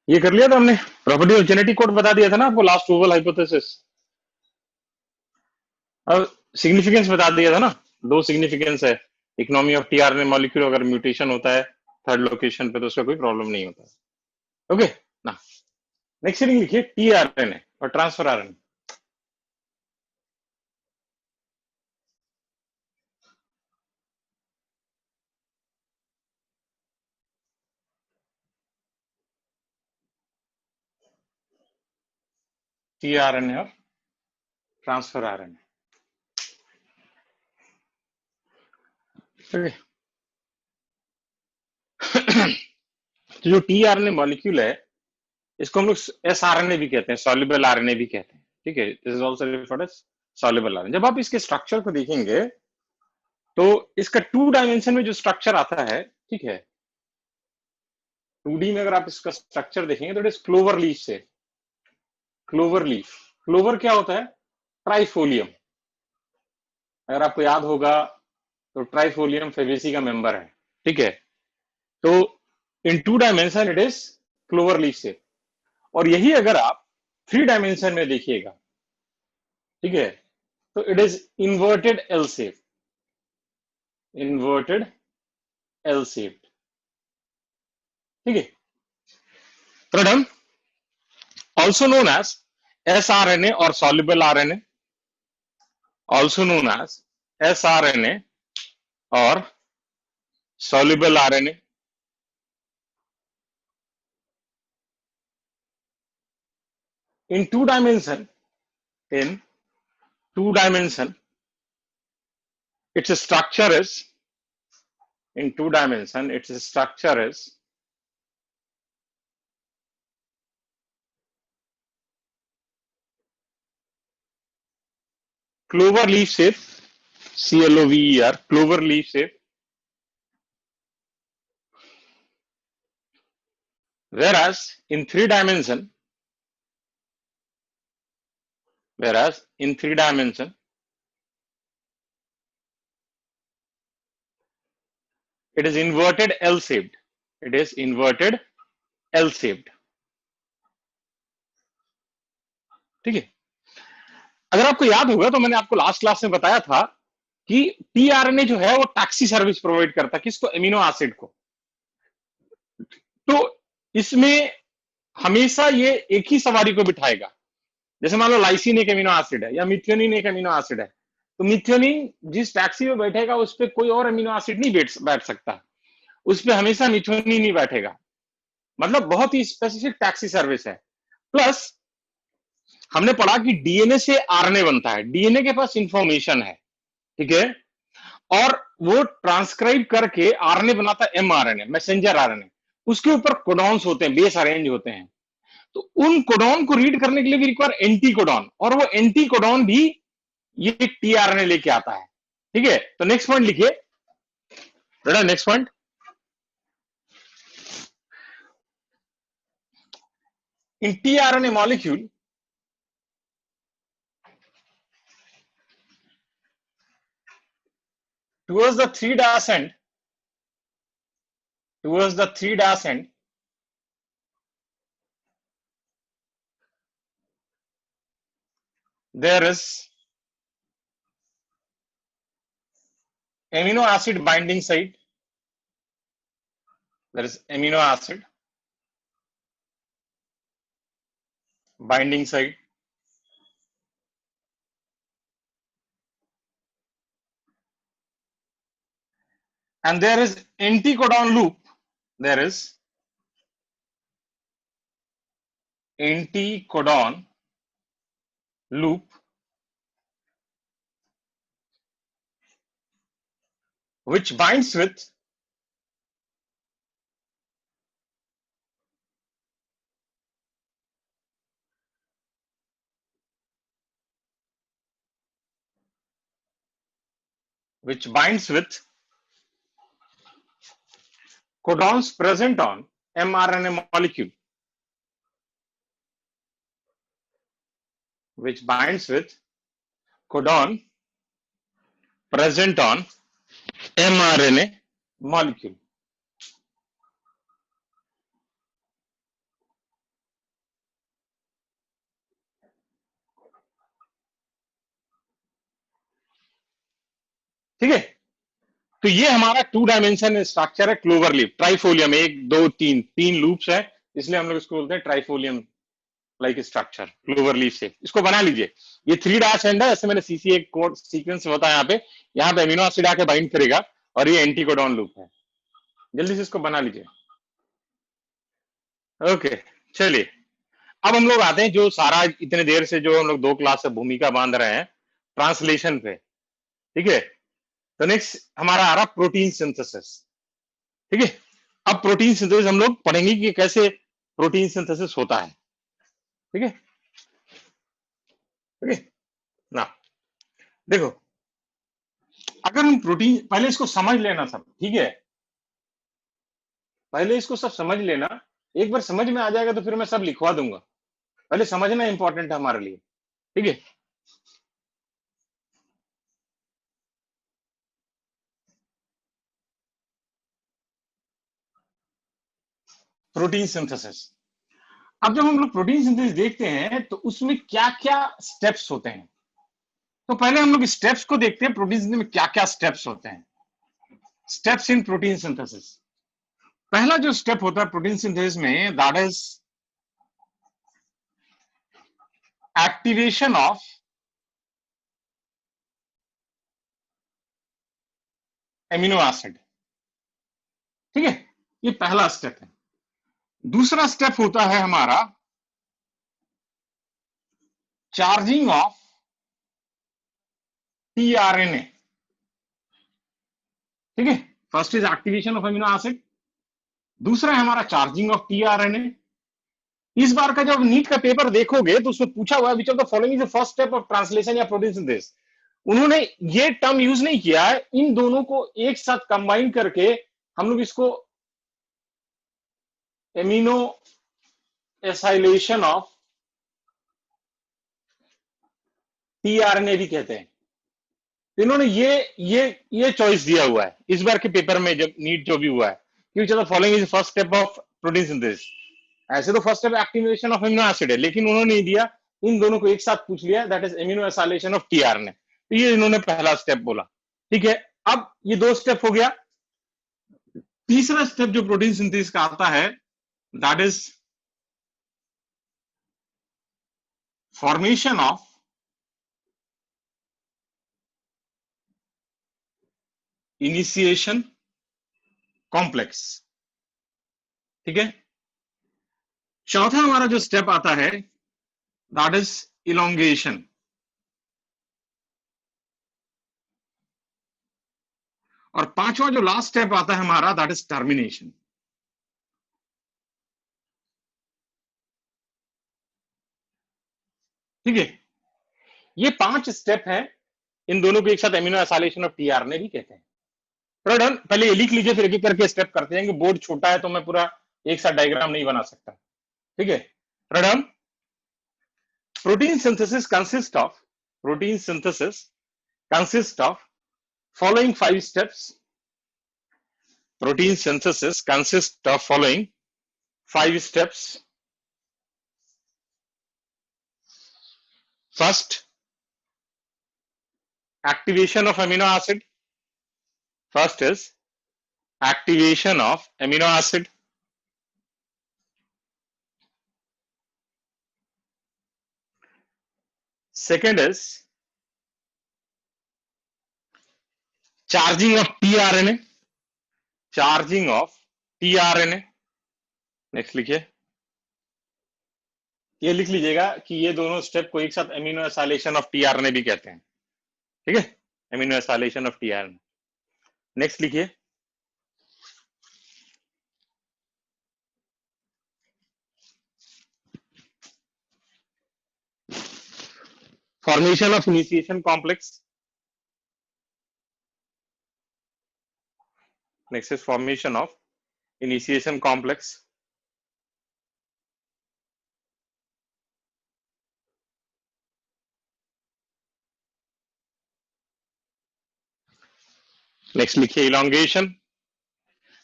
ये कर लिया था हमने। प्रॉपर्टी ऑफ जेनेटिक कोड बता दिया था ना आपको, लास्ट ओवल हाइपोथेसिस। अब सिग्निफिकेंस बता दिया था ना, दो सिग्निफिकेंस है। इकोनॉमी ऑफ टीआरएनए मॉलिक्यूल अगर म्यूटेशन होता है थर्ड लोकेशन पे तो उसका कोई प्रॉब्लम नहीं होता। ओके ना। नेक्स्ट रीडिंग लिखिए टीआरएनए और ट्रांसफर आरएनए। टीआरएनए और ट्रांसफर आरएनए। ओके। तो जो टीआरएनए मॉलिक्यूल है इसको हम लोग एस आरएनए भी कहते हैं, सॉल्युबल आरएनए भी कहते हैं। ठीक है, this is also referred as soluble RNA. जब आप इसके स्ट्रक्चर को देखेंगे तो इसका टू डायमेंशन में जो स्ट्रक्चर आता है, ठीक है, 2D में अगर आप इसका स्ट्रक्चर देखेंगे तो इट इज क्लोवर लीफ से। क्लोवर लीफ, क्लोवर क्या होता है? ट्राइफोलियम। अगर आपको याद होगा तो ट्राइफोलियम फेबेसी का मेंबर है। ठीक है, तो in two dimension it is clover leaf से। और यही अगर आप थ्री डायमेंशन में देखिएगा, ठीक है, तो it is inverted L shape. Inverted L shape. ठीक है, थर्ड हम also known as S R N A और soluble R N A, also known as S R N A और soluble RNA. In two dimension, in two dimension, its structure is, in two dimension, its structure is clover leaf shape, CLOVER, clover leaf shape. Whereas in three dimension, whereas in three dimension, it is inverted L shaped. It is inverted L shaped. ठीक है, अगर आपको याद होगा तो मैंने आपको last class में बताया था कि टीआरएनए जो है वो टैक्सी सर्विस प्रोवाइड करता है किसको? एमिनो एसिड को। तो इसमें हमेशा ये एक ही सवारी को बिठाएगा। जैसे मान लो लाइसिन एक अमीनो एसिड है या मिथ्योनिन एक अमीनो एसिड है, तो मिथ्योनिन जिस टैक्सी में बैठेगा उस पर कोई और अमीनो एसिड नहीं बैठ सकता, उस पर हमेशा मिथ्योनिन ही बैठेगा। मतलब बहुत ही स्पेसिफिक टैक्सी सर्विस है। प्लस हमने पढ़ा कि डीएनए से आरएनए बनता है, डीएनए के पास इंफॉर्मेशन है, ठीक है, और वो ट्रांसक्राइब करके आरएनए बनाता है, एमआरएनए, मैसेंजर आरएनए। उसके ऊपर कोडॉन्स होते हैं, बेस अरेंज होते हैं। तो उन कोडॉन को रीड करने के लिए भी रिक्वायर एंटी कोडॉन, और वो एंटी कोडॉन भी ये टीआरएनए लेके आता है। ठीक है, तो नेक्स्ट पॉइंट लिखिए बेटा, next point. In tRNA molecule towards the 3' end, towards the 3' end, there is amino acid binding site. There is amino acid binding site, and there is anticodon loop. There is anticodon loop which binds with codons present on mRNA molecule, which binds with codon present on mRNA molecule. ठीक है। तो ये हमारा 2 dimension structure है clover leaf trifolium, 1 2 3 loops है, इसलिए हम लोग इसको बोलते हैं trifolium like structure clover leaf से। इसको बना लीजिए, ये 3' एंड है, ऐसे मैंने सीसी एक कोड सीक्वेंस बताया यहाँ पे अमीनो एसिड आके बाइंड करेगा और ये एंटीकोडॉन लूप है। जल्दी से इसको बना लीजिए। ओके, चलिए अब हम लोग आते हैं जो सारा इतने देर से जो हम लोग 2 क्लास से भूमिका बांध रहे हैं ट्रांसलेशन पे, ठीक है। तो नेक्स्ट हमारा आ रहा प्रोटीन सिंथेसिस, ठीक है। अब प्रोटीन सिंथेसिस हम लोग पढ़ेंगे कि कैसे प्रोटीन सिंथेसिस होता है, ठीक है। ठीक है ना, देखो अगर हम प्रोटीन, पहले इसको समझ लेना सब, ठीक है। पहले इसको सब समझ लेना, एक बार समझ में आ जाएगा तो फिर मैं सब लिखवा दूंगा। पहले समझना इंपॉर्टेंट है हमारे लिए, ठीक है। प्रोटीन सिंथेसिस, अब जब हम लोग प्रोटीन सिंथेसिस देखते हैं तो उसमें क्या क्या स्टेप्स होते हैं। तो पहले हम लोग स्टेप्स को देखते हैं, प्रोटीन सिंथेसिस में क्या क्या स्टेप्स होते हैं। स्टेप्स इन प्रोटीन सिंथेसिस, पहला जो स्टेप होता है प्रोटीन सिंथेसिस में, that is activation of amino acid, ठीक है। ये पहला स्टेप है। दूसरा स्टेप होता है हमारा चार्जिंग ऑफ टीआरएनए, ठीक है। First is activation of amino acid, दूसरा है हमारा चार्जिंग ऑफ टीआरएनए। इस बार का जब नीट का पेपर देखोगे तो उसमें पूछा हुआ है which of the following is the first step of translation या प्रोटीन सिंथेसिस। उन्होंने ये टर्म यूज नहीं किया है, इन दोनों को एक साथ कंबाइन करके हम लोग इसको एमिनो एसाइलेशन ऑफ टीआरएनए भी कहते हैं। इन्होंने ये चॉइस दिया हुआ है इस बार के पेपर में, जब नीट जो भी हुआ है, which of the following is first step of protein synthesis. ऐसे तो first step activation of amino acid है, लेकिन उन्होंने नहीं दिया, इन दोनों को एक साथ पूछ लिया, that is amino acylation of tRNA. तो ये इन्होंने पहला स्टेप बोला, ठीक है। अब ये 2 स्टेप हो गया। तीसरा स्टेप जो प्रोटीन सिंथेसिस का आता है, that is formation of initiation complex, ठीक है। चौथा हमारा जो स्टेप आता है, दैट इज इलोंगेशन, और पांचवा जो लास्ट स्टेप आता है हमारा, दैट इज टर्मिनेशन। ठीक है, ये 5 स्टेप हैं, इन दोनों को एक साथ एमिनो एसाइलेशन ऑफ टीआरएनए भी कहते हैं। डन, पहले ये लिख लीजिए, फिर एक एक करके स्टेप करते हैं, बोर्ड छोटा है तो मैं पूरा एक साथ डायग्राम नहीं बना सकता, ठीक है। Done, protein synthesis consist of following 5 steps. Protein synthesis consists of following 5 steps. First, activation of amino acid. First is activation of amino acid. Second is charging of tRNA. Charging of tRNA. Next लिखिए, ये लिख लीजिएगा कि ये दोनों step को एक साथ एमिनो एसाइलेशन ऑफ टीआरएनए भी कहते हैं, ठीक है। Amino acylation of tRNA. Next लिखिए, formation of initiation complex. Next is formation of initiation complex. Next लिखिए elongation,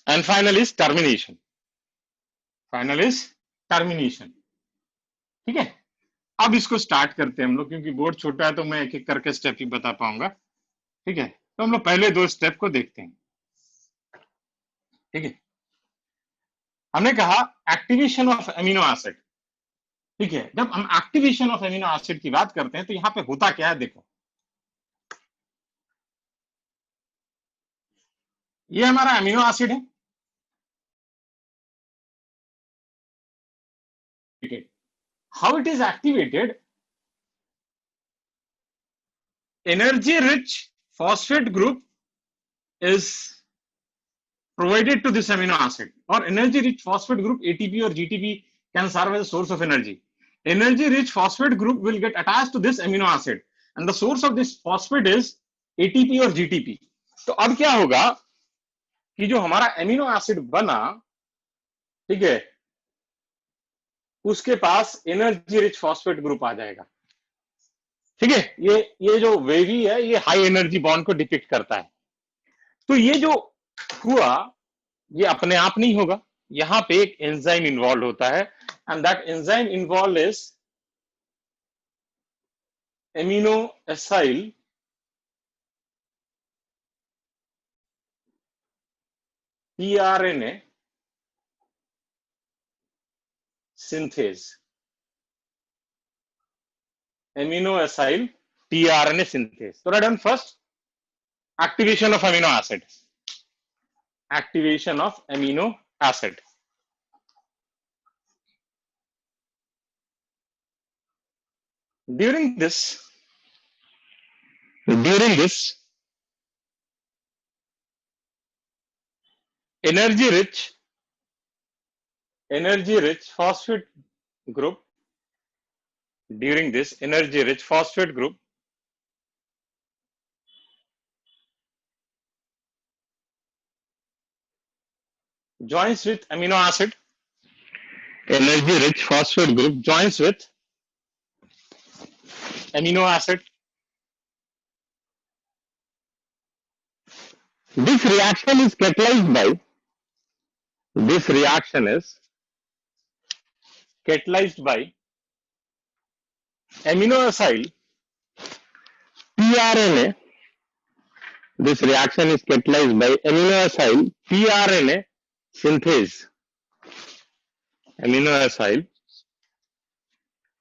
and final is termination. Final is termination, ठीक है। अब इसको स्टार्ट करते हैं हम लोग, क्योंकि बोर्ड छोटा है तो मैं एक एक करके स्टेप ही बता पाऊंगा, ठीक है। तो हम लोग पहले दो स्टेप को देखते हैं। ठीक है, हमने कहा एक्टिवेशन ऑफ एमिनो एसिड। ठीक है, जब हम एक्टिवेशन ऑफ एमिनो एसिड की बात करते हैं तो यहां पे होता क्या है, देखो ये हमारा एमिनो एसिड है। How it is activated, energy rich phosphate group is provided to this amino acid, or energy rich phosphate group ATP or GTP can serve as a source of energy. Energy rich phosphate group will get attached to this amino acid and the source of this phosphate is ATP or GTP. तो अब क्या होगा कि जो हमारा amino acid बना, ठीक है, उसके पास एनर्जी रिच फॉस्फेट ग्रुप आ जाएगा। ठीक है, ये जो वेवी है ये हाई एनर्जी बॉन्ड को डिपिक्ट करता है। तो ये जो हुआ ये अपने आप नहीं होगा, यहां पे एक एंजाइम इन्वॉल्व होता है and that enzyme involve is amino acyl tRNA synthase. Amino acyl tRNA synthase. तो right, first activation of amino acid, activation of amino acid. During this energy rich phosphate group, during this energy rich phosphate group joins with amino acid, energy rich phosphate group joins with amino acid. This reaction is catalyzed by amino acyl tRNA. This reaction is catalyzed by amino acyl tRNA synthase. Amino acyl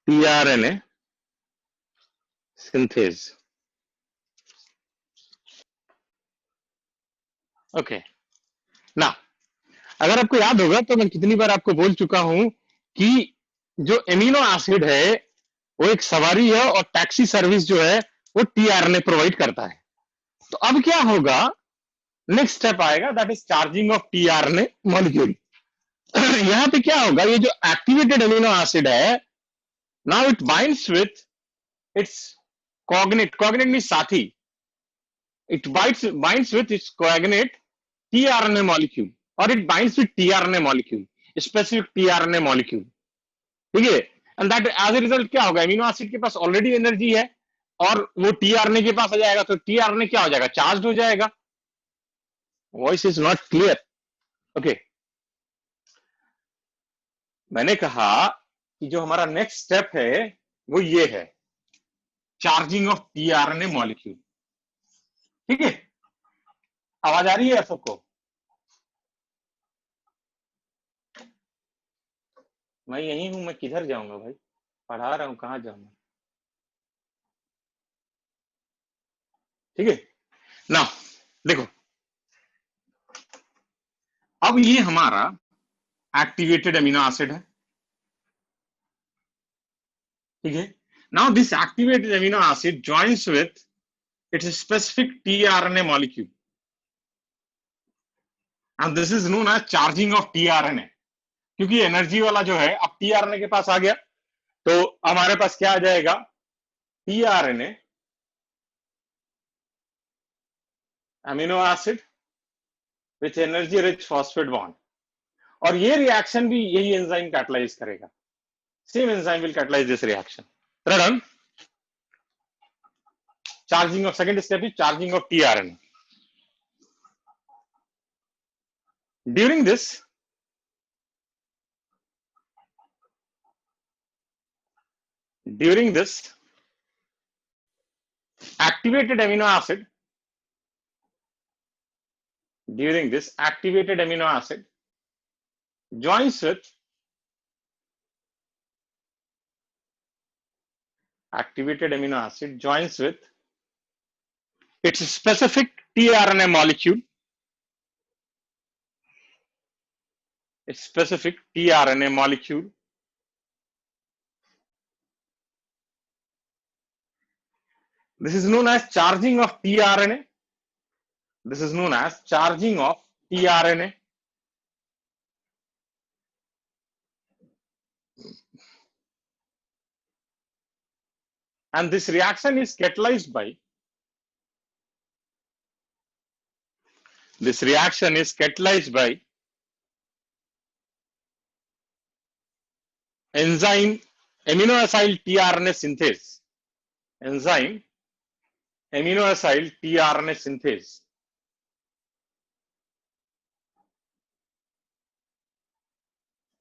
tRNA synthase. Okay ना, अगर आपको याद होगा तो मैं कितनी बार आपको बोल चुका हूं कि जो एमिनो एसिड है वो एक सवारी है और टैक्सी सर्विस जो है वो टीआरएनए प्रोवाइड करता है। तो अब क्या होगा, नेक्स्ट स्टेप आएगा, that is charging of tRNA molecule. यहां पे क्या होगा, ये जो एक्टिवेटेड एमिनो एसिड है, now it binds with its cognate means साथी, it binds with its cognate tRNA molecule or it binds with tRNA molecule, specific tRNA molecule। ठीक है, and that as a result क्या होगा, amino acid के पास already energy है और वो tRNA के पास आ जाएगा, तो टीआरएनए क्या हो जाएगा, चार्ज हो जाएगा। Voice is not clear. Okay, मैंने कहा कि जो हमारा नेक्स्ट स्टेप है वो ये है, चार्जिंग ऑफ टीआरएनए मॉलिक्यूल। ठीक है, आवाज आ रही है सबको? मैं यही हूं, मैं किधर जाऊंगा भाई, पढ़ा रहा हूं, कहां जाऊंगा। ठीक है ना, देखो अब ये हमारा एक्टिवेटेड अमीनो एसिड है। ठीक है, now this activated amino acid joins with its specific tRNA molecule and this is known as charging of tRNA. क्योंकि एनर्जी वाला जो है अब टीआरएनए के पास आ गया, तो हमारे पास क्या आ जाएगा, tRNA amino acid with energy rich phosphate bond, और ये रिएक्शन भी यही एंजाइम कैटलाइज करेगा। Same enzyme will catalyse this reaction. Run charging of, second step is charging of tRNA. During this activated amino acid during this activated amino acid joins with its specific tRNA molecule, This is known as charging of tRNA. And this reaction is catalyzed by enzyme amino-acyl tRNA synthase.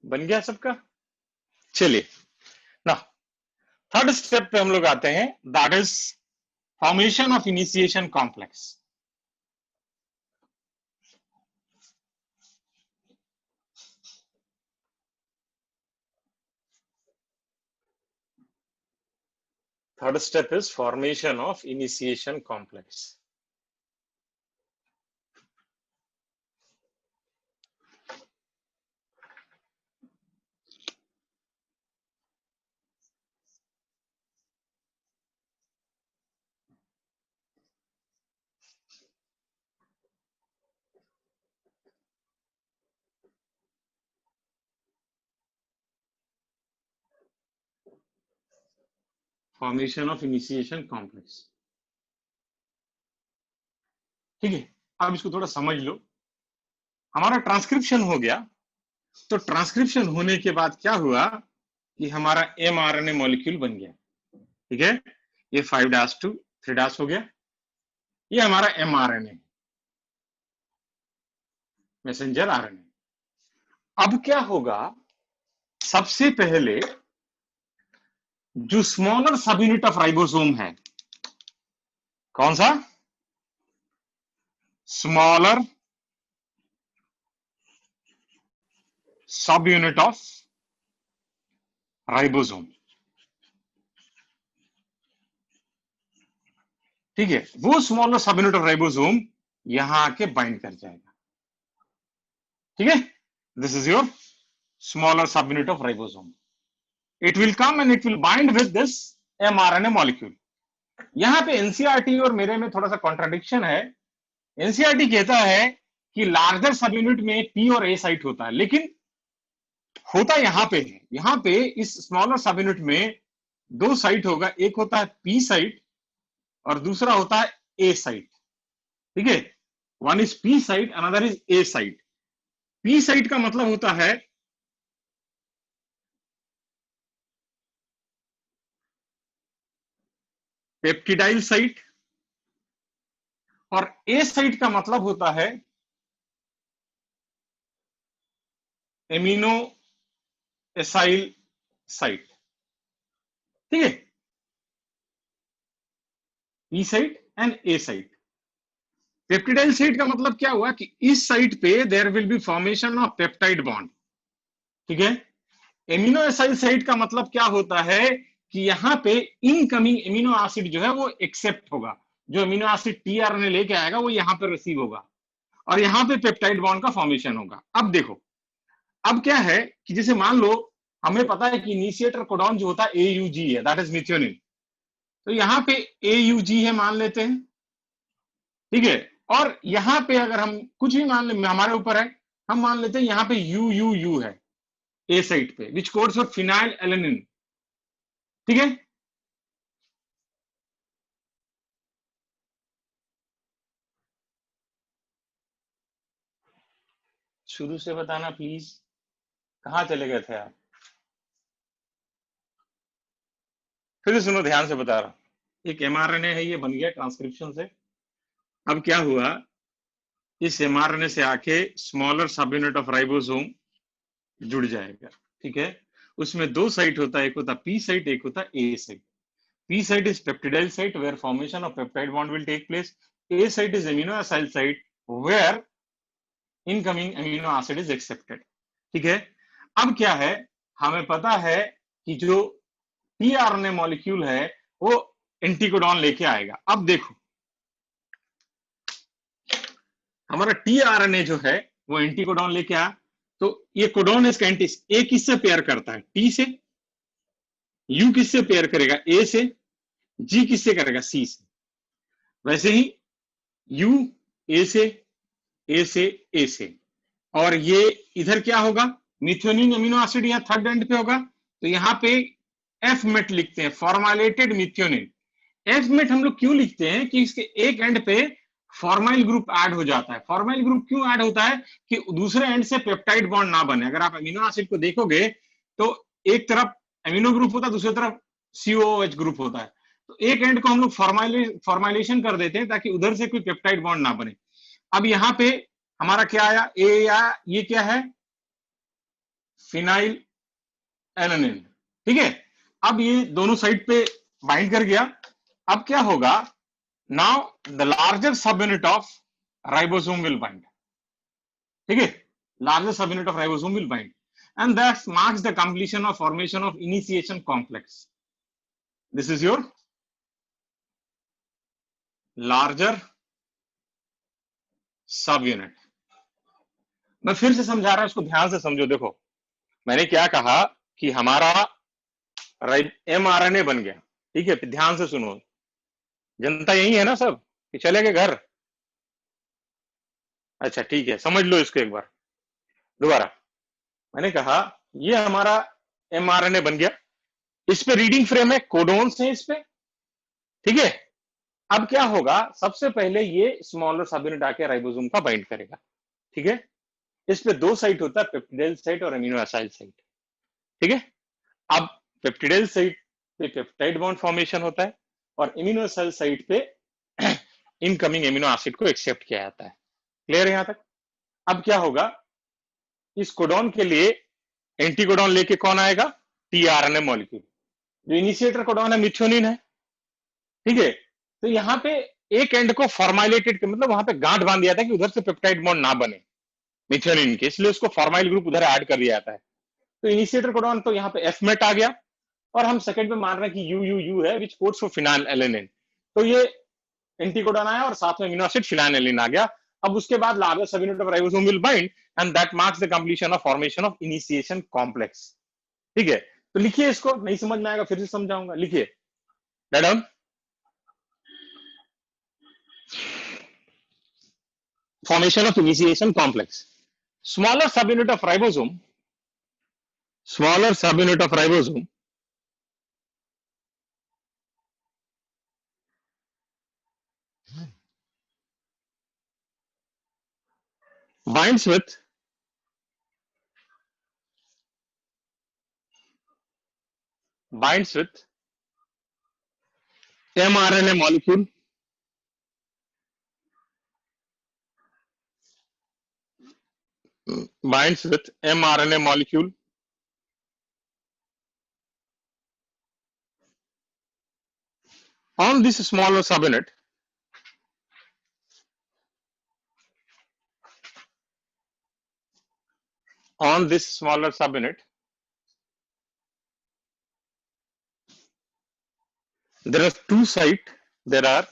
बन गया सबका? चलिए ना third step पे हम लोग आते हैं, that is formation of initiation complex. Third step is formation of initiation complex. Formation of initiation complex. ठीक है, अब इसको थोड़ा समझ लो. हमारा ट्रांसक्रिप्शन हो गया, तो ट्रांसक्रिप्शन होने के बाद क्या हुआ कि हमारा mRNA मॉलिक्यूल बन गया. ठीक है, ये 5' to 3' हो गया. ये हमारा mRNA, मैसेंजर RNA. अब क्या होगा, सबसे पहले जो स्मॉलर सब यूनिट ऑफ राइबोसोम है, कौन सा? स्मॉलर सब यूनिट ऑफ राइबोसोम. ठीक है, वो स्मॉलर सब यूनिट ऑफ राइबोसोम यहां आके बाइंड कर जाएगा. ठीक है, दिस इज योर स्मॉलर सब unit of ribosome. It will come and it will bind with this mRNA molecule. यहां पे एनसीईआरटी और मेरे में थोड़ा सा कॉन्ट्राडिक्शन है. एनसीईआरटी कहता है कि लार्जर सब यूनिट में पी और ए साइट होता है, लेकिन होता यहां पे है. यहां पे इस स्मॉलर सब यूनिट में 2 साइट होगा, एक होता है पी साइट और दूसरा होता है ए साइट. ठीक है, one is P site, another is a site. P site का मतलब होता है पेप्टिडाइल साइट और ए साइट का मतलब होता है एमिनो एसाइल साइट. ठीक है, P site and A site. Peptidyl site का मतलब क्या हुआ कि इस साइट पे there will be formation of peptide bond. ठीक है, एमिनो एसाइल साइट का मतलब क्या होता है कि यहां पे इनकमिंग एमिनो एसिड जो है वो एक्सेप्ट होगा, जो एमिनो एसिड टीआरएनए लेके आएगा वो यहां पे रिसीव होगा और यहां पे पेप्टाइड बॉन्ड का फॉर्मेशन होगा. अब देखो, अब क्या है कि जैसे मान लो हमें पता है कि इनिशिएटर कोडॉन जो होता है एयूजी है, दैट इज मिथ्योनिन. तो यहां पे एयूजी है मान लेते हैं. ठीक है, और यहां पे अगर हम कुछ भी मान ले, हमारे ऊपर है, हम मान लेते हैं यहां पे यू है ए साइट पे, विच कोड्स फॉर फिनाइल एलेनिन. ठीक है, शुरू से बताना प्लीज, कहां चले गए थे आप? फिर सुनो, ध्यान से बता रहा हूं. एक एमआरएनए है, ये बन गया ट्रांसक्रिप्शन से. अब क्या हुआ, इस एमआरएनए से आके स्मॉलर सब यूनिट ऑफ राइबोसोम जुड़ जाएगा. ठीक है, उसमें 2 साइट होता है, एक होता पी साइट, एक होता ए site. P site is peptidyl site where formation of peptide bond will take place. A site is amino acyl site where incoming amino acid is accepted. ठीक है, अब क्या है, हमें पता है कि जो टीआरएनए मॉलिक्यूल है वो एंटीकोडॉन लेके आएगा। अब देखो हमारा टीआरएनए जो है वो एंटीकोडॉन लेके आया, तो ये कोडॉन इसका एंटी ए किससे पेयर करता है, टी से, यू किससे पेयर करेगा, ए से, जी किससे करेगा, सी से। वैसे ही यू ए से, ए से, ए से, और ये इधर क्या होगा, मिथ्योनिन अमीनो एसिड यहाँ थर्ड एंड पे होगा, तो यहाँ पे एफ मेट लिखते हैं, फॉर्माइलेटेड मिथ्योनिन। एफ मेट हम लोग क्यों लिखते हैं कि इसके एक एंड पे फॉर्माइल ग्रुप ऐड हो जाता है। फॉर्माइल ग्रुप क्यों ऐड होता है, कि दूसरे एंड से पेप्टाइड बॉन्ड ना बने। अगर आप अमीनो एसिड को देखोगे तो एक तरफ अमीनो ग्रुप होता है, दूसरी तरफ COOH ग्रुप होता है, तो एक एंड को हम लोग फॉर्माइलेशन कर देते हैं ताकि उधर से कोई पेप्टाइड बॉन्ड ना बने। अब यहाँ पे हमारा क्या आया, ए, या ये क्या है, फिनाइल एलानिन। ठीक है, अब ये दोनों साइड पे बाइंड कर गया। अब क्या होगा, नाउ द लार्जर सब unit of ribosome will bind. ठीक है, लार्जर सब unit of ribosome will bind and that marks the completion of formation of initiation complex. This is your larger सब यूनिट। मैं फिर से समझा रहा हूं, इसको ध्यान से समझो। देखो मैंने क्या कहा कि हमारा mRNA बन गया। ठीक है, ध्यान से सुनो, जनता यही है ना सब कि चले गए घर। अच्छा ठीक है, समझ लो इसको एक बार दोबारा। मैंने कहा ये हमारा mRNA बन गया, इस पे रीडिंग फ्रेम है, कोडोन्स है इस पे। ठीक है, अब क्या होगा, सबसे पहले ये स्मॉलर सब यूनिट आके राइबोसोम का बाइंड करेगा। ठीक है, इस पे दो साइट होता है, पेप्टिडाइल साइट और अमीनो एसाइल साइट। ठीक है, अब पेप्टिडाइल साइट पे पेप्टाइड बॉन्ड फॉर्मेशन होता है और इम्यूनो एसाइल साइट पे इनकमिंग एमिनो एसिड को एक्सेप्ट किया जाता है। क्लियर है यहां तक। अब क्या होगा, इस कोडॉन के लिए एंटीकोडॉन लेके कौन आएगा, टीआरएनए मॉलिक्यूल। जो इनिशिएटर कोडॉन है मिथ्योनिन है। ठीक है, तो यहाँ पे एक एंड को फॉर्माइलेटेड, मतलब वहां पे गांठ बांध दिया था कि उधर से पेप्टाइड बॉन्ड ना बने मिथ्योनिन के, इसलिए उसको फॉर्माइल ग्रुप उधर ऐड कर दिया जाता है। तो इनिशिएटर कोडॉन तो यहाँ पे एफ मेट आ गया, और हम सेकंड में मान रहे हैं कि यू यू यू है, विच कोड्स फॉर फिनाइल एलेनिन। तो ये एंटीकोडॉन आया और साथ में अमीनो एसिड फिनाइल एलेनिन आ गया। अब उसके बाद लार्जर सब unit of ribosome will bind and that marks the completion of formation of initiation complex. ठीक है, तो लिखिए इसको, नहीं समझ में आएगा फिर से समझाऊंगा, लिखिए down. Formation of initiation complex. Smaller subunit of ribosome, smaller subunit of ribosome binds with mRNA molecule, binds with mRNA molecule on this smaller subunit, on this smaller subunit there are two site, there are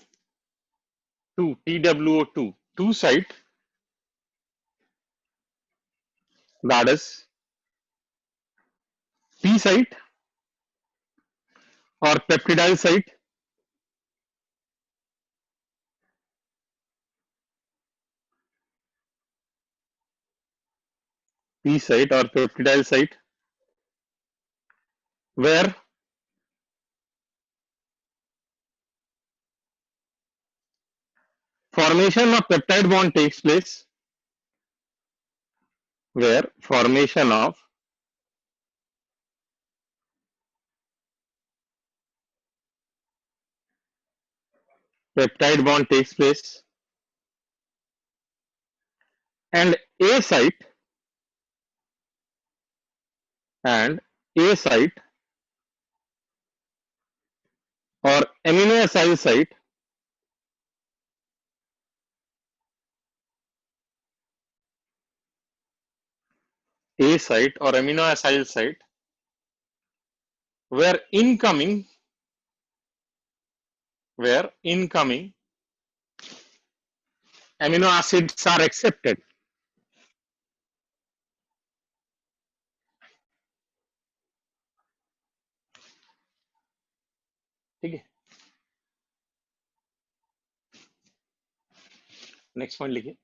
two TWO2, two site, that is P site or peptidyl site, P site or peptidyl site, where formation of peptide bond takes place, where formation of peptide bond takes place, and A site and A site or amino acid site A site or amino acyl site where incoming amino acids are accepted. ठीक है, next point लिखिए.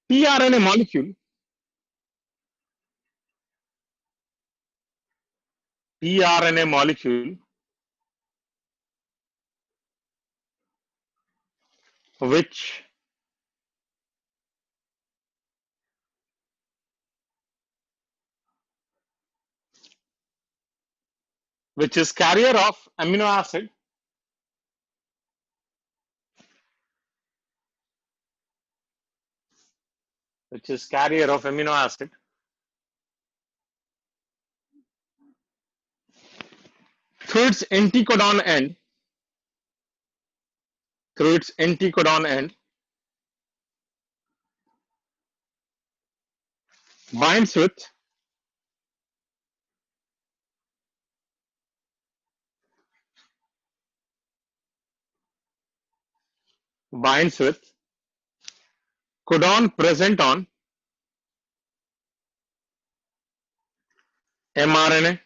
tRNA molecule which is carrier of amino acid through its anticodon end binds with codon present on mRNA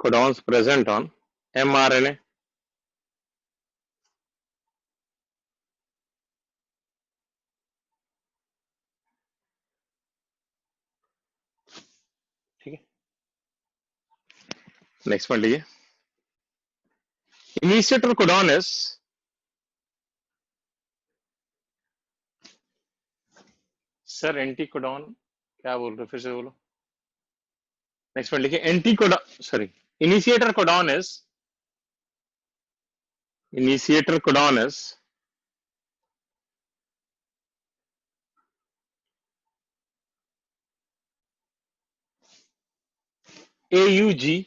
codons present on mRNA ठीक है, next point लीजिए. Initiator codon is sir anticodon क्या बोल रहे हो, फिर से बोलो. नेक्स्ट पॉइंट लिखिए. Anticodon sorry initiator codon is AUG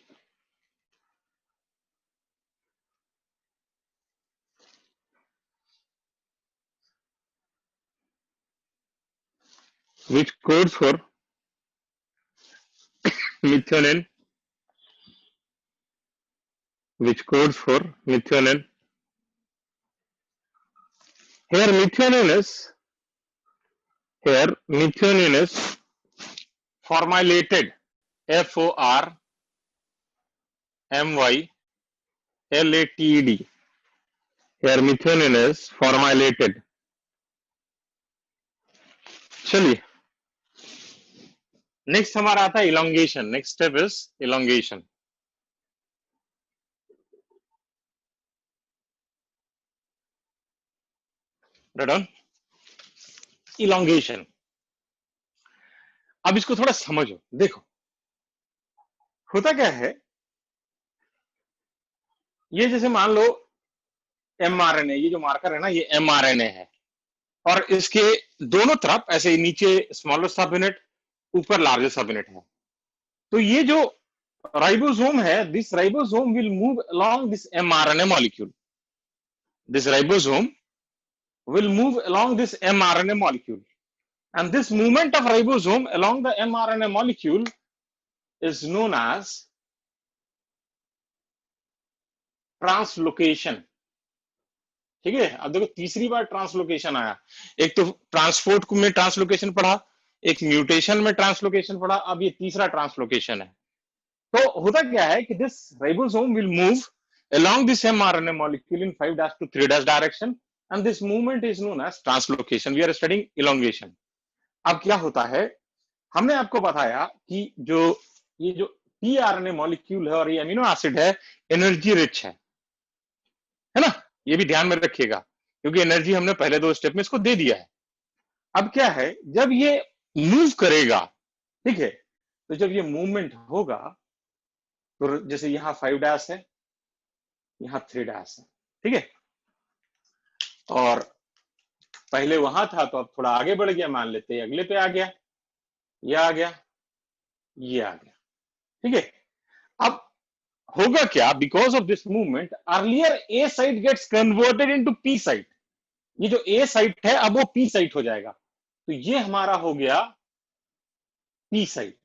which codes for methionine here methionine is formylated FORMYLATED here methionine is formylated. चलिए नेक्स्ट हमारा आता है elongation. Next step is elongation. Done. Elongation. अब इसको थोड़ा समझो. देखो होता क्या है, ये जैसे मान लो mRNA, ये जो मार्कर है ना, ये mRNA है और इसके दोनों तरफ ऐसे नीचे स्मॉलर सब यूनिट, ऊपर लार्जर सब यूनिट है. तो ये जो राइबोसोम है, this ribosome will move along this mRNA molecule. This ribosome will move along this mRNA molecule, and this movement of ribosome along the mRNA molecule is known as translocation. ठीक है, अब देखो तीसरी बार ट्रांसलोकेशन आया. एक तो transport में translocation पढ़ा, एक म्यूटेशन में ट्रांसलोकेशन पढ़ा, अब ये तीसरा ट्रांसलोकेशन है. तो होता क्या है कि this ribosome will move along this mRNA molecule in 5' to 3' direction, and this movement is known as translocation. We are studying elongation. अब क्या होता है, हमने आपको बताया कि ये जो tRNA मॉलिक्यूल है और ये अमीनो एसिड है, एनर्जी रिच है ना. ये भी ध्यान में रखिएगा क्योंकि एनर्जी हमने पहले 2 स्टेप में इसको दे दिया है. अब क्या है, जब ये मूव करेगा, ठीक है, तो जब ये मूवमेंट होगा तो जैसे यहां 5' है, यहां 3' है, ठीक है, और पहले वहां था तो अब थोड़ा आगे बढ़ गया, मान लेते हैं अगले पे आ गया, ये आ गया, ये आ गया. ठीक है। अब होगा क्या, because of this movement earlier A site gets converted into P site. ये जो ए साइट है अब वो पी साइट हो जाएगा, तो ये हमारा हो गया P site,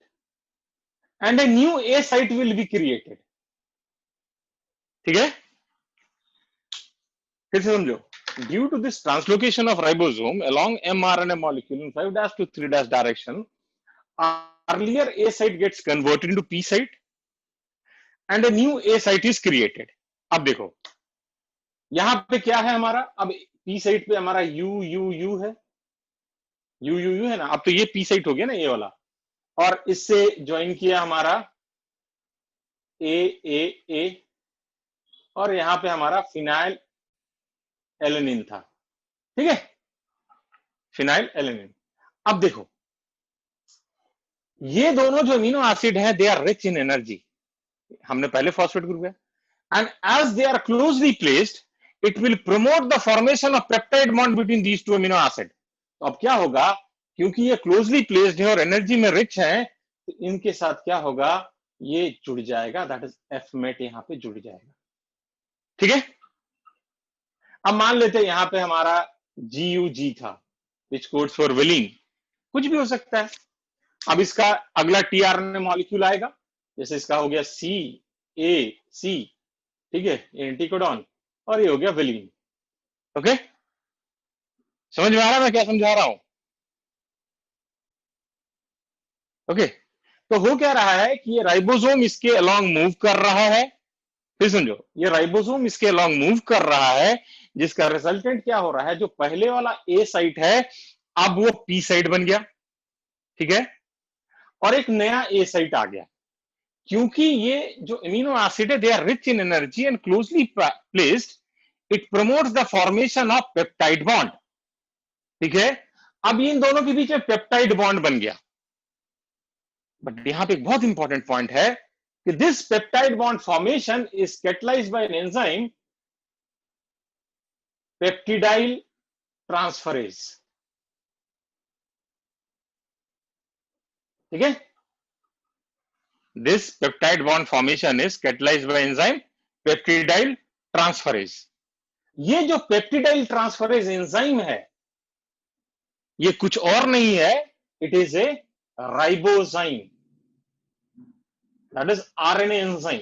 and a new A site will be created. ठीक है, फिर से समझो। Due to this translocation of ribosome along mRNA molecule in 5' to 3' direction, earlier A site gets converted into P site and a new A site is created. अब देखो यहां पे क्या है हमारा, अब P साइट पे हमारा U U U है, U U U है ना। अब तो ये P साइट हो गया ना ये वाला, और इससे ज्वाइन किया हमारा A A A, और यहां पे हमारा फिनाइल एलेनिन था। ठीक है, फिनाइल एलेनिन। अब देखो ये दोनों जो अमीनो एसिड है they are rich in energy, हमने पहले फॉस्फेट ग्रुप है, and as they are closely placed it will promote the formation of peptide bond between these two amino acid. तो अब क्या होगा, क्योंकि ये क्लोजली प्लेस्ड है और एनर्जी में रिच है, तो इनके साथ क्या होगा, ये जुड़ जाएगा, दैट इज एफ मेट यहां पे जुड़ जाएगा। ठीक है, अब मान लेते हैं यहां पे हमारा GUG था, विच कोड्स फॉर वेलिन, कुछ भी हो सकता है। अब इसका अगला टीआरएनए मॉलिक्यूल आएगा, जैसे इसका हो गया CAC, ठीक है, एंटीकोडॉन, और ये हो गया वेलिन। ओके, समझ में आ रहा है मैं क्या समझा रहा हूं? ओके, तो हो क्या रहा है कि ये राइबोसोम इसके अलोंग मूव कर रहा है। फिर समझो, ये राइबोसोम इसके अलोंग मूव कर रहा है, जिसका रिजल्टेंट क्या हो रहा है, जो पहले वाला ए साइट है अब वो पी साइट बन गया। ठीक है, और एक नया ए साइट आ गया, क्योंकि ये जो अमीनो एसिड है they are rich in energy and closely placed, it promotes the formation of peptide bond. ठीक है, अब इन दोनों के बीच में पेप्टाइड बॉन्ड बन गया। बट यहां पे एक बहुत इंपॉर्टेंट पॉइंट है कि this peptide bond formation is catalysed by an enzyme peptidyl transferase. ठीक है, this peptide bond formation is catalyzed by enzyme peptidyl transferase। ये जो पेप्टिडाइल ट्रांसफरेज एंजाइम है ये कुछ और नहीं है, it is A ribozyme, that is RNA enzyme,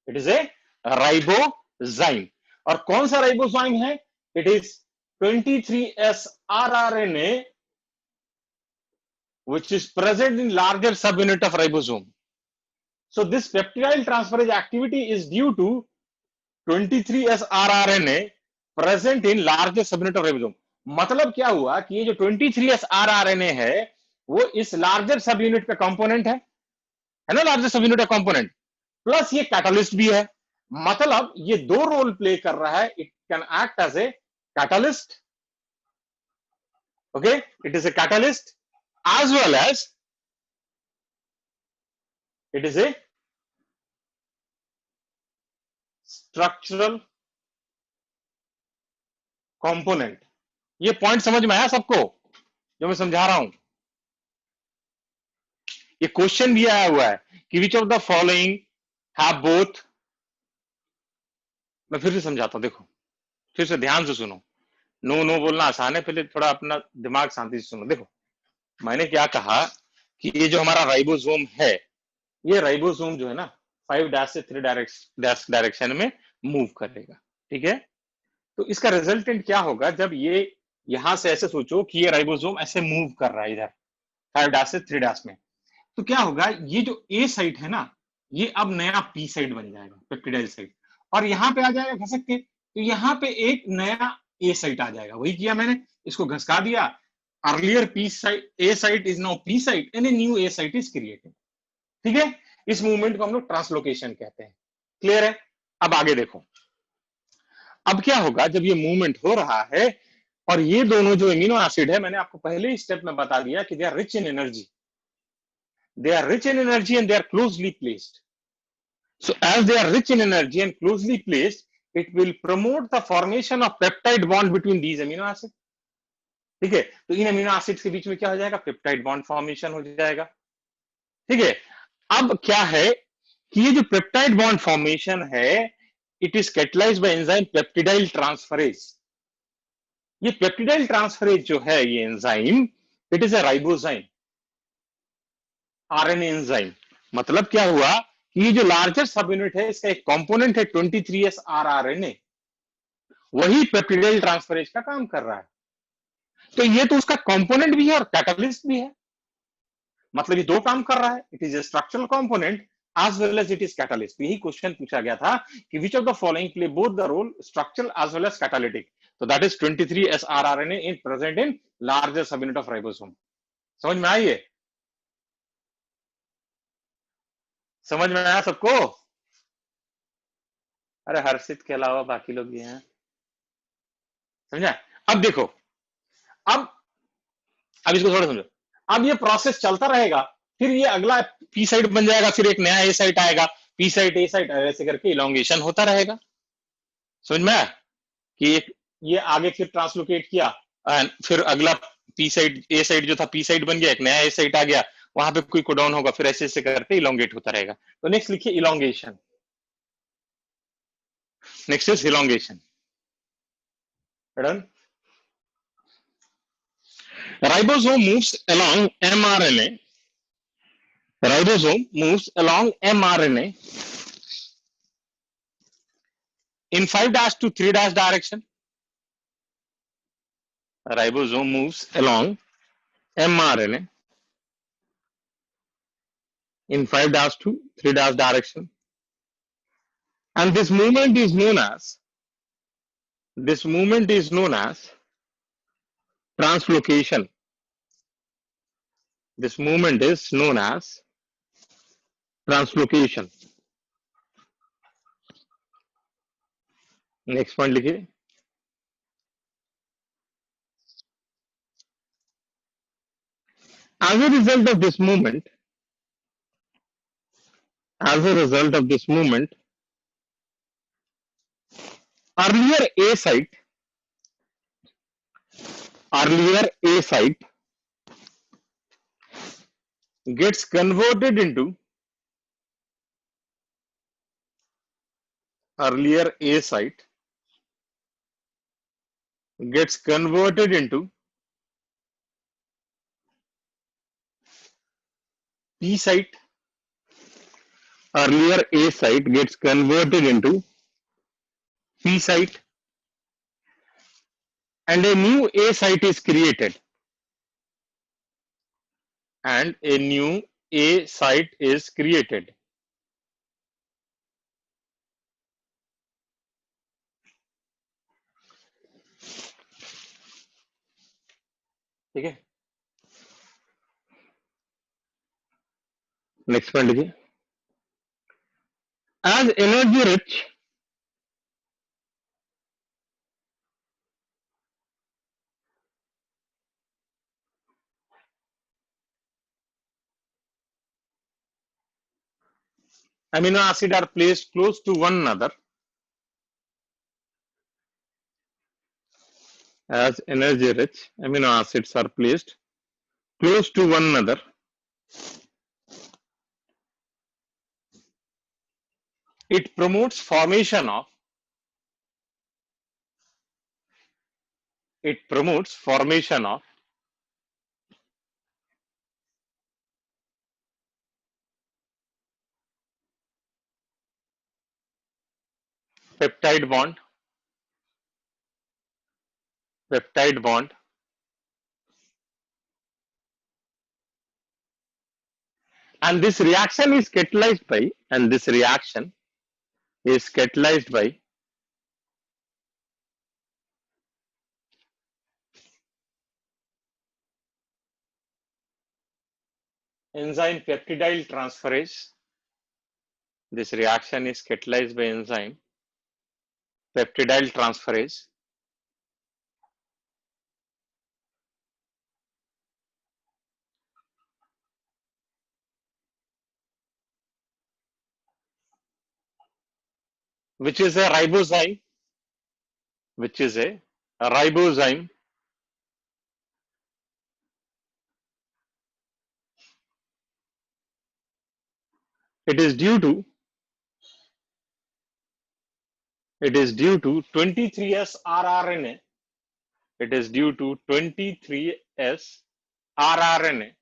it is A ribozyme. और कौन सा राइबोजाइम है, it is 23S rRNA which is present in larger subunit of ribosome. So this peptidyl transferase activity is due to 23S rRNA present in larger subunit of ribosome। मतलब क्या हुआ कि ये जो 23S rRNA है वो इस लार्जर सब यूनिट का कंपोनेंट है ना, लार्जर सब यूनिट का कंपोनेंट, प्लस ये कैटालिस्ट भी है। मतलब ये दो रोल प्ले कर रहा है, it can act as a catalyst, okay, it is a catalyst as well as it is a structural component। ये पॉइंट समझ में आया सबको जो मैं समझा रहा हूं? ये क्वेश्चन भी आया हुआ है कि which of the following have both. मैं फिर से समझाता हूं, देखो फिर से ध्यान से सुनो, नो नो बोलना आसान है, पहले थोड़ा अपना दिमाग शांति से सुनो। देखो मैंने क्या कहा कि ये जो हमारा राइबोसोम है, ये राइबोसोम जो है ना 5' से 3' डायरेक्शन में मूव करेगा। ठीक है, तो इसका रिजल्टेंट क्या होगा, जब ये यहां से ऐसे सोचो कि ये राइबोसोम ऐसे मूव कर रहा है इधर 5' से 3' में, तो क्या होगा, ये जो ए साइट है ना ये अब नया पी साइट बन जाएगा, पेप्टिडाइल साइट, और यहां पे आ जाएगा घसक के, तो यहां पे एक नया ए साइट आ जाएगा। वही किया मैंने, इसको घसका दिया, earlier P site A site is now P site and a new A site is created. ठीक है, इस मूवमेंट को हम लोग ट्रांसलोकेशन कहते हैं। क्लियर है? अब आगे देखो, अब क्या होगा जब ये मूवमेंट हो रहा है और ये दोनों जो एमिनो एसिड है, मैंने आपको पहले ही स्टेप में बता दिया कि they are rich in energy, they are rich in energy and they are closely placed. So as they are rich in energy and closely placed, it will promote the formation of peptide bond between these amino acids। ठीक है, तो इन amino acids के बीच में क्या हो जाएगा, peptide bond formation हो जाएगा। ठीक है, अब क्या है कि ये जो पेप्टाइड बॉन्ड फॉर्मेशन है, it is catalysed bye enzyme peptidyl transferase. ये पेप्टिडाइल ट्रांसफरेज जो है ये enzyme, it is a ribozyme, RNA enzyme. मतलब क्या हुआ कि ये जो लार्जर सब यूनिट है, इसका एक कंपोनेंट है 23S rRNA, वही पेप्टिडाइल ट्रांसफरेज का काम कर रहा है। तो ये तो उसका कंपोनेंट भी है और कैटालिस्ट भी है, मतलब ये दो काम कर रहा है। It is A structural component as well as it is catalyst। यही क्वेश्चन पूछा गया था कि which of the following play both the role structural as well as catalytic। तो that is 23S rRNA in present in larger subunit of ribosome। समझ में आई है? समझ में आया सबको? अरे हर्षित के अलावा बाकी लोग भी हैं, समझा? अब देखो, अब अब इसको थोड़ा समझो। अब ये प्रोसेस चलता रहेगा, फिर ये अगला पी साइट बन जाएगा, फिर एक नया ए साइट आएगा, पी साइट ए साइट, ऐसे करके इलोंगेशन होता रहेगा। समझ में आया कि एक ये आगे फिर ट्रांसलोकेट किया, फिर अगला पी साइट ए साइट जो था पी साइट बन गया, एक नया ए साइट आ गया, वहां पे कोई कोडाउन होगा, फिर ऐसे ऐसे करके इलोंगेट होता रहेगा। तो नेक्स्ट लिखिए elongation. Next is elongation. Ribosome moves along mRNA। Ribosome moves along mRNA in 5' to 3' direction। Ribosome moves along mRNA in 5' to 3' direction, and this movement is known as translocation। This movement is known as translocation। Next point लिखिए। As a result of this movement, as a result of this movement, earlier A site, earlier A site gets converted into, earlier A site gets converted into P site, earlier A site gets converted into P site, and a new A site is created, and a new A site is created। ठीक है, next point लिखिए। As energy rich amino acid are placed close to one another, as energy rich amino acids are placed close to one another, it promotes formation of, it promotes formation of peptide bond, peptide bond, and this reaction is catalyzed by, and this reaction is catalyzed by enzyme peptidyl transferase। This reaction is catalyzed by enzyme peptidyl transferase, which is a ribozyme, which is a ribozyme, It is due to 23S rRNA. It is due to 23S rRNA.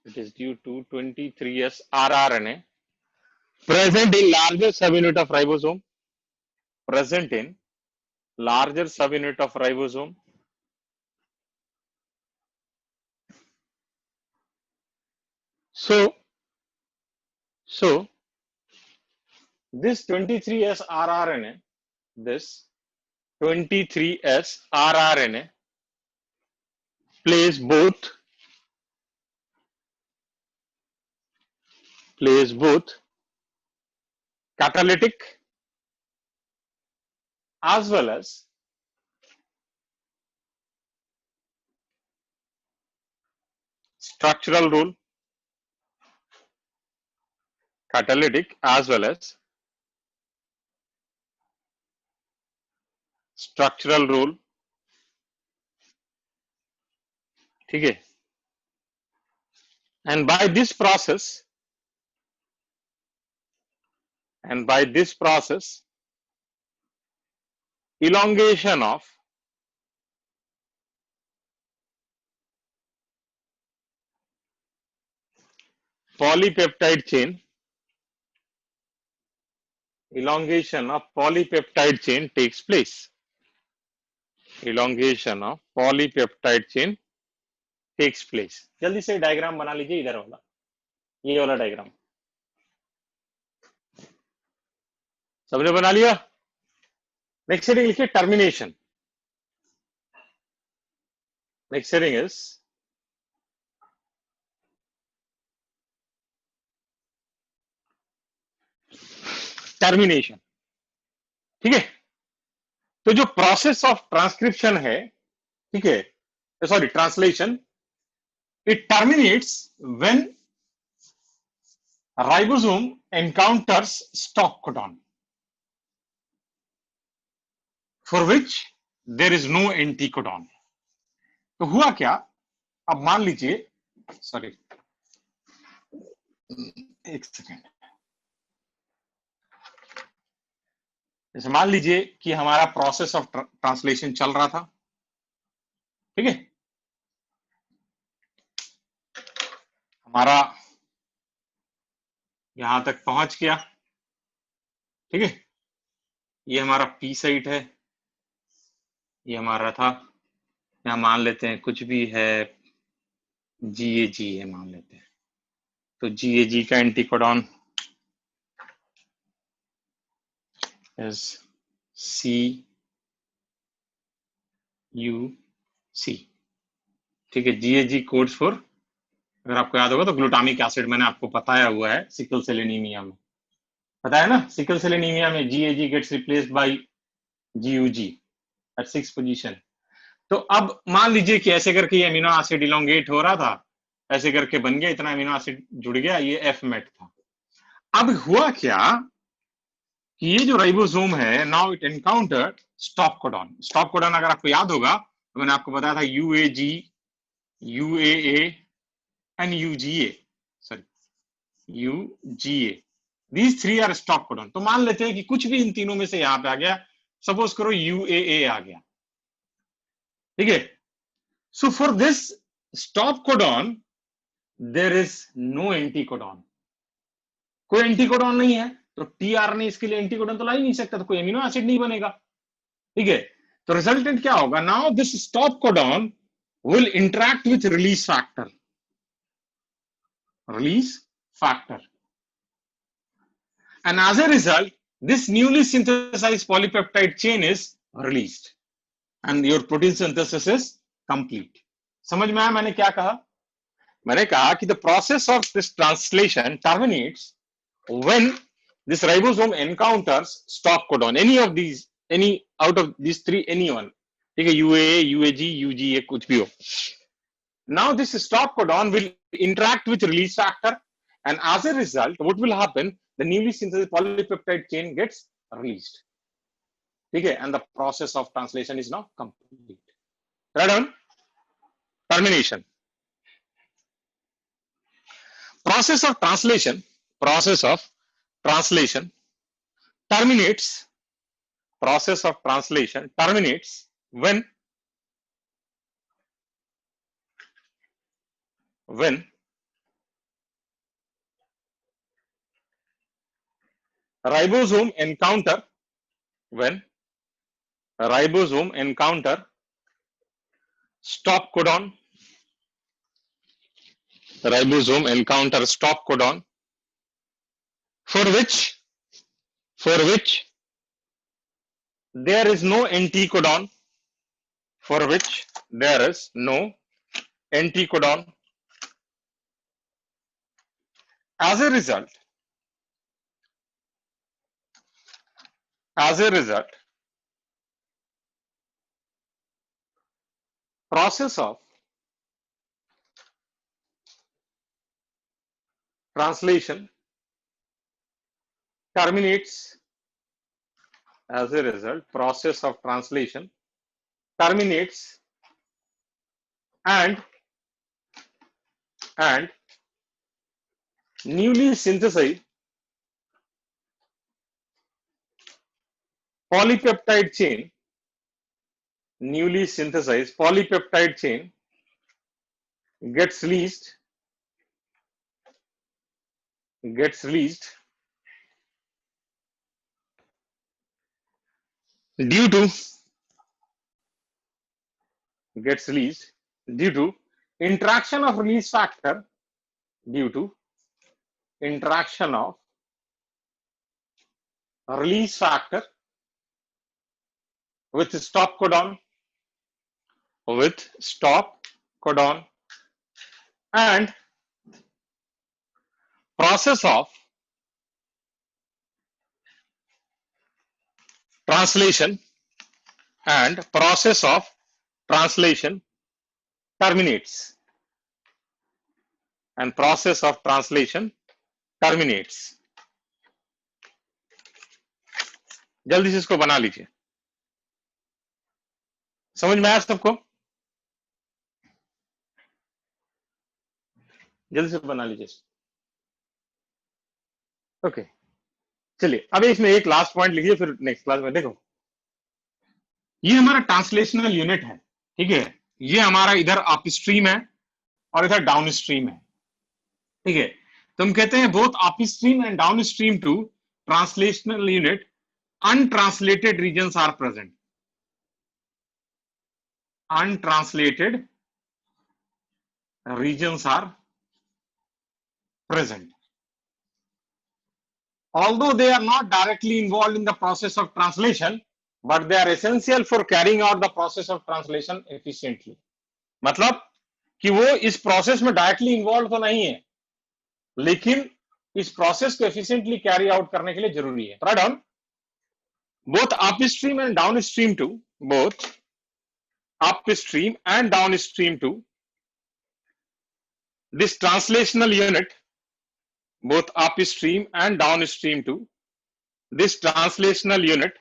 It is due to 23S rRNA present in larger subunit of ribosome. Present in larger subunit of ribosome. So this 23S rRNA, this 23S rRNA plays both catalytic as well as structural role. Catalytic as well as structural role. ठीक है. And by this process, elongation of polypeptide chain takes place. Elongation of polypeptide chain takes place. जल्दी से diagram बना लीजिए, इधर वाला, ये वाला डायग्राम सबने बना लिया. नेक्स्ट हेडिंग लिखिए termination. Next heading is termination. ठीक है. तो जो प्रोसेस ऑफ ट्रांसक्रिप्शन है, ठीक है, sorry translation, it terminates when ribosome encounters stop codon for which there is no anticodon. तो हुआ क्या, अब मान लीजिए, सॉरी एक सेकेंड, जैसे मान लीजिए कि हमारा प्रोसेस ऑफ ट्रांसलेशन चल रहा था. ठीक है, हमारा यहां तक पहुंच गया. ठीक है, ये हमारा पी साइट है, ये हमारा था, यहां मान लेते हैं कुछ भी है, GAG है मान लेते हैं. तो GAG का एंटीकोडॉन इज CUC. ठीक है, GAG कोड्स फॉर, अगर आपको याद होगा तो ग्लूटामिक एसिड मैंने आपको बताया हुआ है सिकल सेल एनीमिया में, बताया ना. सिकल सेल एनीमिया में GAG gets replaced by GUG at 6th position. तो अब मान लीजिए कि ऐसे करके ये अमीनो एसिड इलोंगेट हो रहा था, ऐसे करके बन गया, इतना अमीनो एसिड जुड़ गया, ये F-MET था. अब हुआ क्या कि ये जो राइबोसोम है, now it encountered stop codon. Stop codon अगर आपको याद होगा तो मैंने आपको बताया था UAG, UAA and UGA. Sorry, UGA. These three are stop codon. तो मान लेते हैं कि कुछ भी इन तीनों में से यहां पे आ गया. सपोज करो UAA आ गया. ठीक है. So for this stop codon there is no anticodon. कोई एंटीकोडॉन नहीं है, तो tRNA इसके लिए एंटीकोडॉन तो ला ही नहीं सकता, तो कोई एमिनो एसिड नहीं बनेगा. ठीक है, तो रिजल्टेंट क्या होगा, now this stop codon will interact with release factor. And as a result, this newly synthesized polypeptide chain is released and your protein synthesis is complete. समझ में आया मैंने क्या कहा? मैंने कहा कि the process of this translation terminates when this ribosome encounters stop codon, any out of these three, anyone. ठीक है, UAA, UAG, UGA कुछ भी हो. Now this stop codon will interact with release factor, and as a result, what will happen? The newly synthesized polypeptide chain gets released. Okay, and the process of translation is now complete. Right on? termination. Process of translation, process of translation terminates, process of translation terminates when ribosome encounter, when ribosome encounter stop codon, ribosome encounter stop codon, for which there is no NT codon, for which there is no NT codon. As a result, process of translation terminates, as a result, process of translation terminates, and newly synthesized polypeptide chain, newly synthesized polypeptide chain gets released due to interaction of release factor, due to interaction of release factor with stop codon, and process of translation terminates, and process of translation terminates. जल्दी से इसको बना लीजिए, समझ में आया सबको? जल्दी से बना लीजिए। ओके, चलिए अब इसमें एक लास्ट पॉइंट लिखिए, फिर नेक्स्ट क्लास में देखो। ये हमारा ट्रांसलेशनल यूनिट है, ठीक है। ये हमारा इधर अपस्ट्रीम है और इधर डाउनस्ट्रीम है, ठीक है। तो हम कहते हैं both upstream and downstream to translational unit untranslated regions are present. Untranslated regions are present. Although they are not directly involved in the process of translation, but they are essential for carrying out the process of translation efficiently. मतलब कि वो इस process में directly involve तो नहीं है, लेकिन इस प्रोसेस को एफिशिएंटली कैरी आउट करने के लिए जरूरी है। Right on, both upstream and downstream to, both upstream and downstream to this translational unit, both upstream and downstream to this translational unit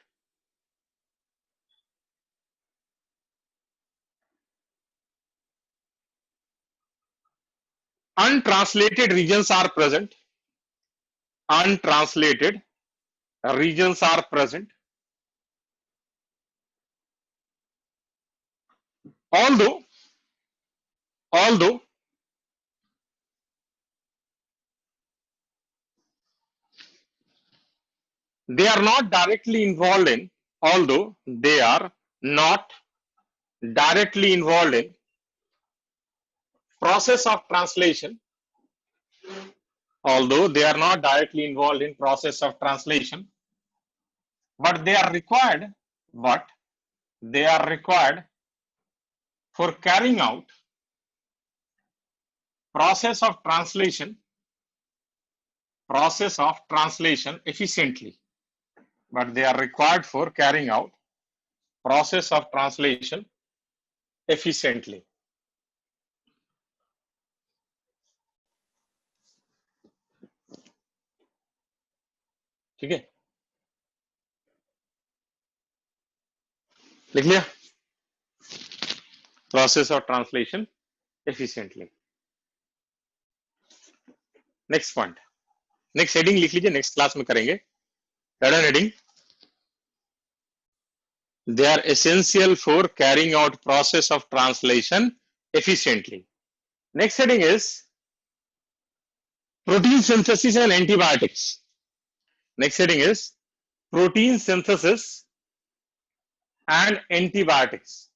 untranslated regions are present, untranslated regions are present, although they are not directly involved in, although they are not directly involved in process of translation, although they are not directly involved in process of translation, but they are required for carrying out process of translation efficiently, but they are required for carrying out process of translation efficiently. ठीक है, लिख लिया? Process of translation efficiently. Next point, next heading लिख लीजिए, next class में करेंगे. Third heading, they are essential for carrying out process of translation efficiently. Next heading is protein synthesis and antibiotics. Next heading is protein synthesis and antibiotics.